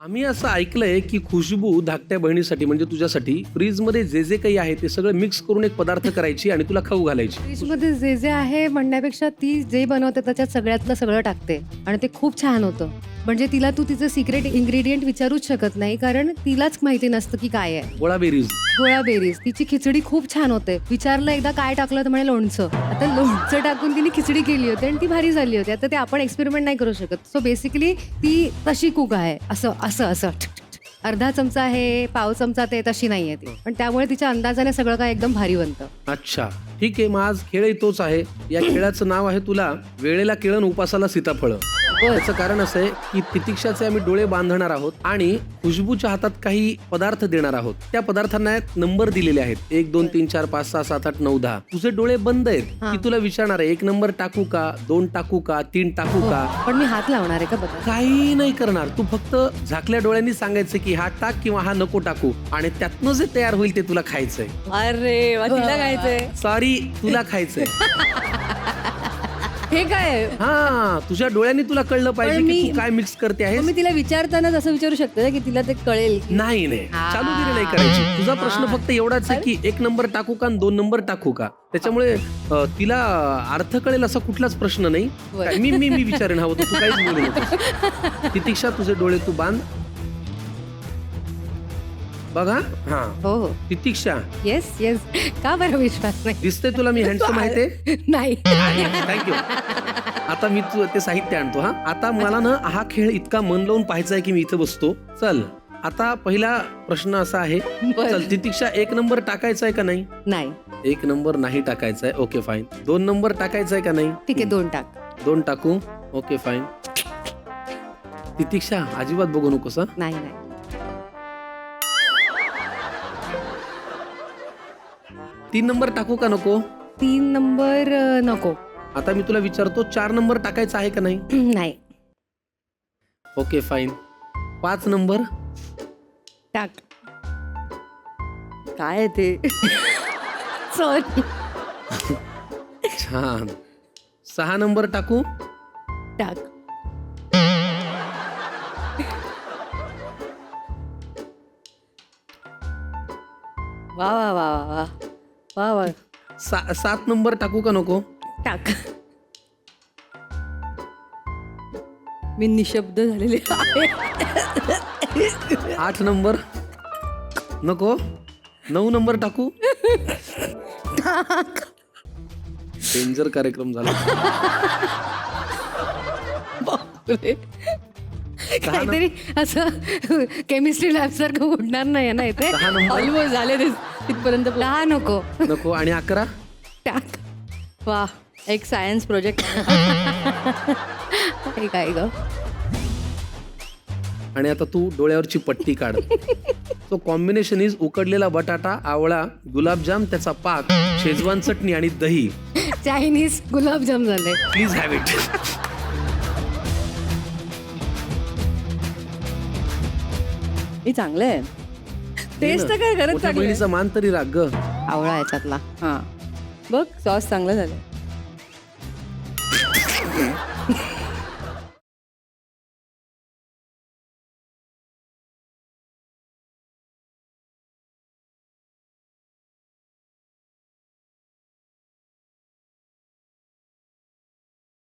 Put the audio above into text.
आम्ही असं ऐकलंय की खुशबू धाकट्या बहिणीसाठी म्हणजे तुझ्यासाठी फ्रीज मध्ये जे जे काही आहे ते सगळं मिक्स करून एक पदार्थ करायची आणि तुला खाऊ घालायची. फ्रीजमध्ये जे जे आहे म्हणण्यापेक्षा ती जे बनवते त्याच्यात सगळ्यातलं सगळं टाकते आणि ते खूप छान होतं. म्हणजे तिला तू तिचं सिक्रेट इन्ग्रेडियंट विचारूच शकत नाही कारण तिलाच माहिती नसतं की काय आहे. गोळा बेरीज. गोळा बेरीज. तिची खिचडी खूप छान होते. विचारलं एकदा काय टाकलं तर म्हणे लोणचं. आता लोणचं टाकून तिने खिचडी केली होती आणि ती भारी झाली होती. आता ते आपण एक्सपेरिमेंट नाही करू शकत. सो बेसिकली ती तशी कुक आहे. असं असं असं अर्धा चमचा आहे, पाव चमचा ते तशी नाहीये ती. पण त्यामुळे तिच्या अंदाजाने सगळं काय एकदम भारी बनतं. अच्छा ठीक आहे. मग आज खेळही तोच आहे. या खेळाचं नाव आहे तुला वेळेला केळण उपासाला सीताफळ. याचं कारण असं आहे की तितिक्षाचे आम्ही डोळे बांधणार आहोत आणि खुशबूच्या हातात काही पदार्थ देणार आहोत. त्या पदार्थांना नंबर दिलेले आहेत 1 2 3 4 5 6 7 8 9 10. तुझे डोळे बंद आहेत की तुला विचारणार आहे 1 नंबर टाकू का, 2 टाकू का, 3 टाकू का. पण मी हात लावणार आहे का बघा. काही नाही करणार. तू फक्त झाकल्या डोळ्यांनी सांगायचं की हा टाक किंवा हा नको टाकू आणि त्यातनं जे तयार होईल ते तुला खायचंय. अरे वा, तिला खायचंय. सॉरी तुला खायचंय. हे काय हा तुझ्या डोळ्यांनी तुला कळलं पाहिजे की तू काय मिक्स करते आहेस. मी तिला विचारतानाच असं विचारू शकते ना की तिला ते कळेल की नाही चालूगिरी नाही करायची. तुझा प्रश्न फक्त एवढाच आहे की 1 नंबर टाकू का आणि 2 नंबर टाकू का. त्याच्यामुळे तिला अर्थ कळेल असा कुठलाच प्रश्न नाही. काय, मी विचारेन हवं तू काहीच बोलू नकोस. तितिक्षा तुझे डोळे तू बांध बघा. हा हो हो. तितिक्षा येस येस. का बरं विश्वास नाही. दिसते तुला मी हँडसम आहे ते. नाही. थँक्यू. आता मी ते साहित्य आणतो. हा आता मला ना हा खेळ इतका मन लावून पाहायचा आहे की मी इथं बसतो. चल आता पहिला प्रश्न असा आहे. चल तितिक्षा 1 नंबर टाकायचा आहे का नाही. नाही. 1 नंबर नाही टाकायचा आहे. Okay fine. 2 नंबर टाकायचा आहे का नाही. ठीक आहे 2 टाक. 2 टाकू. Okay fine. तितिक्षा अजिबात बघू नकोस. नाही नाही. 3 नंबर टाकू का नको. 3 नंबर नको. आता मी तुला विचारतो 4 नंबर टाकायचा आहे का नाही. नाही. Okay fine. 5 नंबर टाक. काय आहे ते. सॉरी. छान. 6 नंबर टाकू. टाक. वा वा वा वा वा वा. 7 नंबर टाकू का नको. टाक. मी निशब्द झालेले आहे. 8 नंबर नको. 9 नंबर टाकू. डेंजर कार्यक्रम झाला. काहीतरी असं केमिस्ट्री लॅब सारखं उडणार नाही ना इथे. 10 नंबर ऑलमोस्ट झाले ते तिथपर्यंत. 10 नको. नको आणि 11. टाक. वा एक सायन्स प्रोजेक्ट. हे काय ग. आणि आता तू डोळ्यावरची पट्टी काढ. तो कॉम्बिनेशन इज उकडलेला बटाटा, आवळा, गुलाबजाम, त्याचा पाक, शेजवान चटणी आणि दही. चायनीज गुलाबजाम झाले. Please have it. हे चांगलं आहे. टेस्ट तर काय खरंच मोठ्या चांगलं आहे. बहिणीचा मान तरी राग ग. आवळा याच्यातला. हा बघ सॉस चांगलं झालं.